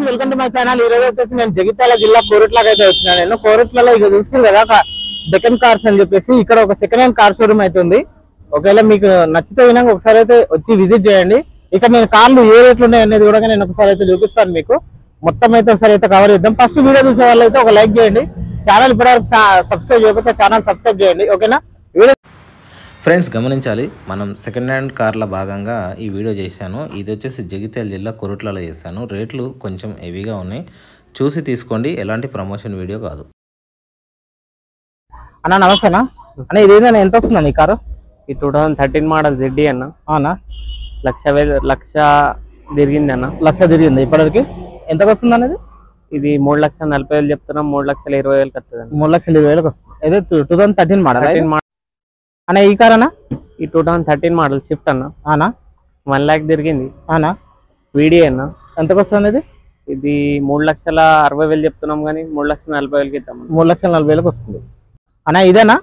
Welcome to my channel. ఈ రోజు వచ్చేసి నేను జగిత్యాల జిల్లా కోరుట్లకి అయితే వచ్చినాను. నేను కోరుట్లలో ఇక చూస్తుంది కదా డెక్కన్ కార్స్ అని చెప్పేసి ఇక్కడ ఒక సెకండ్ హ్యాండ్ కార్ షోరూమ్ అయితే ఉంది. ఒకవేళ మీకు నచ్చితే వినాక ఒకసారి అయితే వచ్చి విజిట్ చేయండి. ఇక్కడ నేను కార్లు ఏ రేట్లు ఉన్నాయి అనేది కూడా నేను ఒకసారి అయితే చూపిస్తాను మీకు. మొత్తం అయితే ఒకసారి అయితే కవర్ చేద్దాం. ఫస్ట్ వీడియో చూసే వాళ్ళు అయితే ఒక లైక్ చేయండి. ఛానల్ ఇప్పటివరకు సబ్స్క్రైబ్ చేయకపోతే ఛానల్ సబ్స్క్రైబ్ చేయండి. ఓకేనా? ఫ్రెండ్స్ గమనించాలి, మనం సెకండ్ హ్యాండ్ కార్ల భాగంగా ఈ వీడియో చేశాను. ఇది వచ్చేసి జగిత్యాల జిల్లా కొరుట్లలో చేశాను. రేట్లు కొంచెం హెవీగా ఉన్నాయి, చూసి తీసుకోండి. ఎలాంటి ప్రమోషన్ వీడియో కాదు. అన్న నమస్తేనా అన్న, ఇదేనా ఎంత వస్తుందా ఈ కారు? ఈ 2013 మోడల్ ZD అన్న. అవునా? లక్ష తిరిగింది అన్న. లక్ష తిరిగింది ఇప్పటివరకు. ఎంతకు వస్తుంది అనేది? ఇది 3,40,000 చెప్తున్నాం. 3,20,000 వస్తుంది. 3,20,000 వస్తుంది. అదే 2013 మోడల్ అన్న. ఈ కార్ అన్న ఈ 2013 మోడల్ షిఫ్ట్ అన్న. అవునా? 1 lakh తిరిగింది. అవునా? VD అన్న. ఎంతకు వస్తుంది అనేది? ఇది 3,60,000 చెప్తున్నాం కానీ 3,40,000 ఇద్దాం. 3,40,000 వస్తుంది అన్న. ఇదేనా?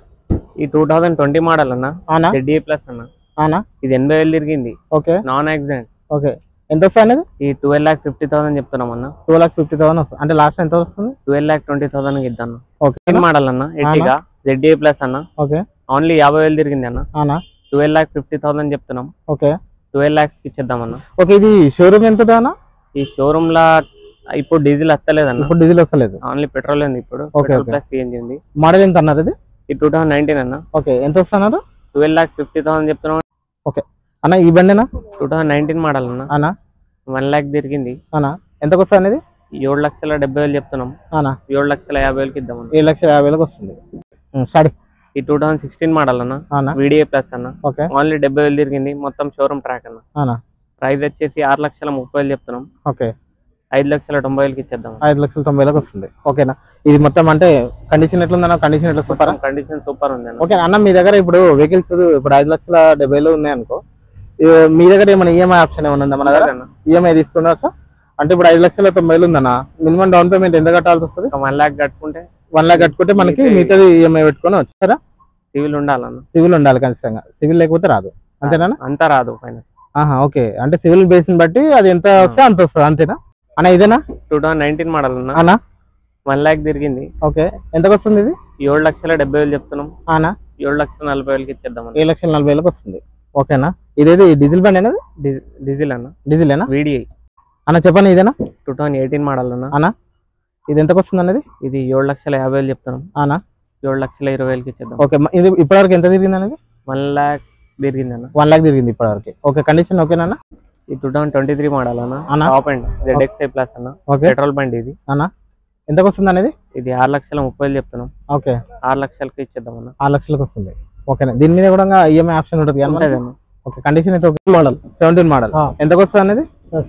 ఈ 2020 మోడల్ అన్న. అవునా? ZDA ప్లస్ అన్న. అవునా? ఇది 80,000 తిరిగింది. ఓకే. Non accident. ఓకే. ఎంత వస్తుంది అనేది? ఈ 12,50,000 చెప్తున్నాం అన్న. 2,50,000 వస్తుంది. అంటే లాస్ట్ ఎంత వస్తుంది? 12,20,000 ఇద్దాం. ఓకే. మోడల్ అన్న. ఎట్టిగా ZDA ప్లస్ అన్న. ఓకే. ఓన్లీ 50,000 తిరిగింది అన్న. అవునా? 12,50,000 చెప్తున్నాం. ఓకే. 12 lakhs కి ఇచ్చేద్దామన్నా. ఓకే. ఇది షోరూమ్ ఎంత అన్న? ఈ షోరూమ్ లా ఇప్పుడు డీజిల్ వస్తలేదన్న. ఇప్పుడు డీజిల్ వస్తలేదు, ఓన్లీ పెట్రోల్ ఉంది ఇప్పుడు. ప్లస్ CNG ఉంది. మోడల్ ఎంత అన్నారు ఇది? ఈ 2019 అన్న. ఓకే. ఎంత వస్తున్నారు? 12,50,000 చెప్తున్నాం. ఓకే అన్న. ఈ బండినా 2019 మోడల్ అన్న. అన్నా 1 lakh తిరిగింది. అన్నా ఎంతకు వస్తుంది అనేది? 7,70,000 చెప్తున్నాం. అన్నా 7,50,000 ఇద్దామన్న. 7,50,000 వస్తుంది. సరే. ఈ 2016 మోడల్ అన్న. అన్నా VDA ప్లస్ అన్న. ఓకే. ఓన్లీ 70,000 తిరిగింది. మొత్తం షోరూమ్ ట్రాక్ అన్న. అన్నా ప్రైస్ వచ్చేసి 6,30,000 చెప్తున్నాం. ఓకే. 5,90,000 ఇచ్చేద్దాం. 5,90,000 వస్తుంది. ఓకేనా? ఇది మొత్తం అంటే కండిషన్ ఎట్లుందన్న? కండిషన్ ఎట్లా? సూపర్. కండిషన్ సూపర్ ఉంది అన్న. ఓకే అన్న. మీ దగ్గర ఇప్పుడు వెహికల్స్ ఇప్పుడు 5,70,000 ఉన్నాయి అనుకో, మీ దగ్గర ఏమైనా ఈఎంఐ ఆప్షన్ ఏమైనా ఉందా? మన దగ్గర ఈఎంఐ తీసుకున్నావచ్చా? అంటే ఇప్పుడు 5,90,000 ఉందన్న, మినిమం డౌన్ పేమెంట్ ఎంత కట్టాల్సి వస్తుంది? 1 lakh కట్టుకుంటే 1 lakh కట్టుకుంటే మనకి మిగతాది ఈఎంఐ పెట్టుకొని వచ్చారా? సివిల్ ఉండాలన్న. సివిల్ ఉండాలి ఖచ్చితంగా. సివిల్ లేకపోతే రాదు. అంతేనా? అంతా రాదు ఫైనాన్స్. ఓకే. అంటే సివిల్ బేస్ని బట్టి అది ఎంత వస్తే అంత వస్తుంది. అంతేనా అన్న? ఇదేనా 2019 మోడల్ అన్న. అన్నా 1 lakh తిరిగింది. ఓకే. ఎంతకు వస్తుంది ఇది? 7,70,000 చెప్తున్నాం. అన్నా 7,40,000 ఇచ్చేద్దాం. 7,40,000 వస్తుంది. ఓకేనా? ఇదేది డీజిల్ బండి అనేది? డీజిల్ అన్న. డీజిలేనా? VDI అన్న చెప్పండి. ఇదేనా 2018 మోడల్ అన్న. అన్నా ఇది ఎంతకు వస్తుంది అనేది? ఇది 7,50,000 చెప్తున్నాం. అన్నా 7,20,000 ఇచ్చేద్దాం. ఓకే. ఇది ఇప్పటివరకు ఎంత తిరిగింది అనేది? 1 lakh తిరిగింది అన్న. 1 lakh తిరిగింది ఇప్పటివరకు. ఓకే. కండిషన్ ఓకేనా? ఈ 2023 మోడల్ అన్న. టాప్ అండ్ ZXi ప్లస్ అన్న. ఓకే. పెట్రోల్ బండి ఇది. అన్నా ఎంతకు వస్తుంది అనేది? ఇది 6,30,000 చెప్తున్నాం. ఓకే. 6,00,000 ఇచ్చేద్దాం అన్న. 6,00,000 వస్తుంది. ఓకేనా? దీని మీద కూడా ఈఎంఐ ఆప్షన్ ఉంటుంది అన్న. ఓకే. కండిషన్ అయితే మోడల్ 17 మోడల్ ఎంతకు వస్తుంది అనేది?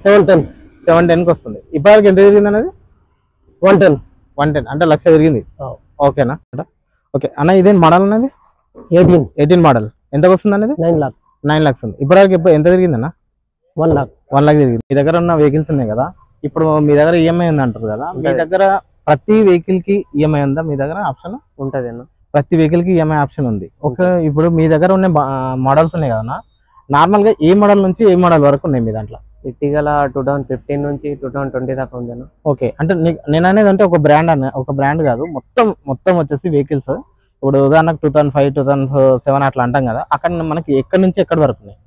710కి వస్తుంది. ఇప్పటివరకు ఎంత తిరిగింది అనేది? 110 అంటే 1,00,000 తిరిగింది. ఓకేనా? ఓకే అన్న. ఇదేం మోడల్ అనేది? 18 మోడల్ ఎంతకు వస్తుంది అనేది? 9 lakhs ఉంది. ఇప్పటివరకు ఎంత తిరిగింది అన్న? 1 lakh తిరిగింది. మీ దగ్గర ఉన్న వెహికల్స్ ఉన్నాయి కదా, ఇప్పుడు మీ దగ్గర ఈఎంఐ ఉంది అంటారు కదా, మీ దగ్గర ప్రతి వెహికల్ కి ఈఎంఐ ఉందా? మీ దగ్గర ఆప్షన్ ఉంటుంది అన్న. ప్రతి వెహికల్ కి ఈఎంఐ ఆప్షన్ ఉంది. ఓకే. ఇప్పుడు మీ దగ్గర ఉన్న మోడల్స్ ఉన్నాయి కదా, నార్మల్ గా ఏ మోడల్ నుంచి ఏ మోడల్ వరకు ఉన్నాయి మీ దాంట్లో? ఇటీగల 2015 నుంచి 2020 దాకా ఉంది అన్న. ఓకే. అంటే నేను అనేది అంటే ఒక బ్రాండ్ కాదు, మొత్తం వచ్చేసి వెహికల్స్. ఇప్పుడు ఉదాహరణకు 2005, 2007 అట్లా అంటాం కదా, అక్కడ మనకి ఎక్కడి నుంచి ఎక్కడి వరకు ఉన్నాయి?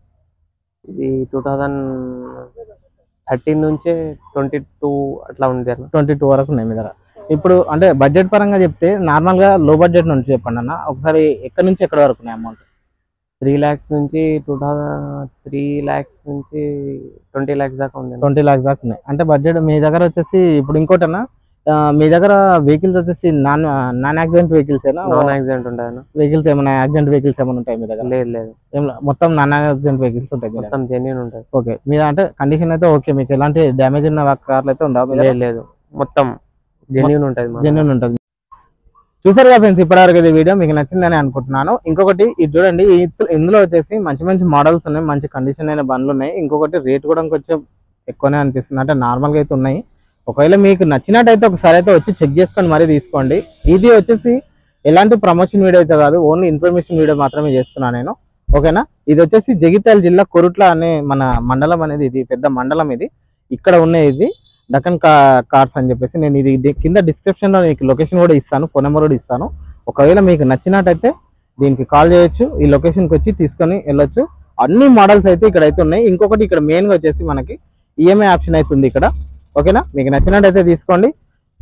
ఇది 2013 నుంచి 22 అట్లా ఉంది అన్న. 22 వరకు ఉన్నాయి మీ దగ్గర. ఇప్పుడు అంటే బడ్జెట్ పరంగా చెప్తే నార్మల్ గా లో బడ్జెట్ నుంచి చెప్పండి అన్న ఒకసారి, ఎక్కడి నుంచి ఎక్కడి వరకు ఉన్నాయి అమౌంట్? 3 lakhs నుంచి 3 lakhs నుంచి 20 lakhs దాకా ఉంది. 20 lakhs దాకా ఉన్నాయి. అంటే బడ్జెట్ మీ దగ్గర వచ్చేసి. ఇప్పుడు ఇంకోటన్నా, మీ దగ్గర వెహికల్స్ వచ్చేసి నాన్ యాక్సిడెంట్ వెహికల్స్ ఏనా? నాన్ యాక్సిడెంట్ ఉంటాయన్న. వెహికల్స్ ఏమైనా యాక్సిడెంట్ వెహికల్స్ ఏమైనా ఉంటాయి మీ దగ్గర? లేదు. మొత్తం నాన్ యాక్సిడెంట్ వెహికల్స్ ఉంటాయి, మొత్తం జెన్యూన్ ఉంటాయి. ఓకే. మీద అంటే కండిషన్ అయితే ఓకే, మీకు ఎలాంటి డ్యామేజ్ ఉన్న కార్లు అయితే ఉండవు? లేదు, మొత్తం జెన్యూన్ ఉంటుంది. చూసారు కదా ఫ్రెండ్స్, ఇప్పటివరకు ఇది వీడియో మీకు నచ్చిందని అనుకుంటున్నాను. ఇంకొకటి ఇది చూడండి, ఇందులో వచ్చేసి మంచి మోడల్స్ ఉన్నాయి, మంచి కండిషన్ అయిన బండ్లు ఉన్నాయి. ఇంకొకటి రేట్ కూడా కొంచెం ఎక్కువనే అనిపిస్తుంది, అంటే నార్మల్గా అయితే ఉన్నాయి. ఒకవేళ మీకు నచ్చినట్టయితే ఒకసారి అయితే వచ్చి చెక్ చేసుకొని మరీ తీసుకోండి. ఇది వచ్చేసి ఎలాంటి ప్రమోషన్ వీడియో అయితే కాదు, ఓన్లీ ఇన్ఫర్మేషన్ వీడియో మాత్రమే చేస్తున్నాను నేను. ఓకేనా? ఇది వచ్చేసి జగిత్యాల జిల్లా కొరుట్ల అనే మన మండలం అనేది, ఇది పెద్ద మండలం ఇది. ఇక్కడ ఉన్నాయి ఇది డక్కన్ కార్స్ అని చెప్పేసి. నేను ఇది కింద డిస్క్రిప్షన్లో మీకు లొకేషన్ కూడా ఇస్తాను, ఫోన్ నెంబర్ కూడా ఇస్తాను. ఒకవేళ మీకు నచ్చినట్టయితే దీనికి కాల్ చేయొచ్చు, ఈ లొకేషన్కి వచ్చి తీసుకొని వెళ్ళొచ్చు. అన్ని మోడల్స్ అయితే ఇక్కడ అయితే ఉన్నాయి. ఇంకొకటి ఇక్కడ మెయిన్గా వచ్చేసి మనకి ఈఎంఐ ఆప్షన్ అవుతుంది ఇక్కడ. ఓకేనా, మీకు నచ్చినట్టయితే తీసుకోండి.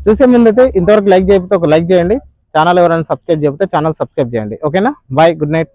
చూసే ముందైతే ఇంతవరకు లైక్ చేయకపోతే ఒక లైక్ చేయండి. ఛానల్ ఎవరైనా సబ్స్క్రైబ్ చేయకపోతే ఛానల్ సబ్స్క్రైబ్ చేయండి. ఓకేనా, బాయ్, గుడ్ నైట్.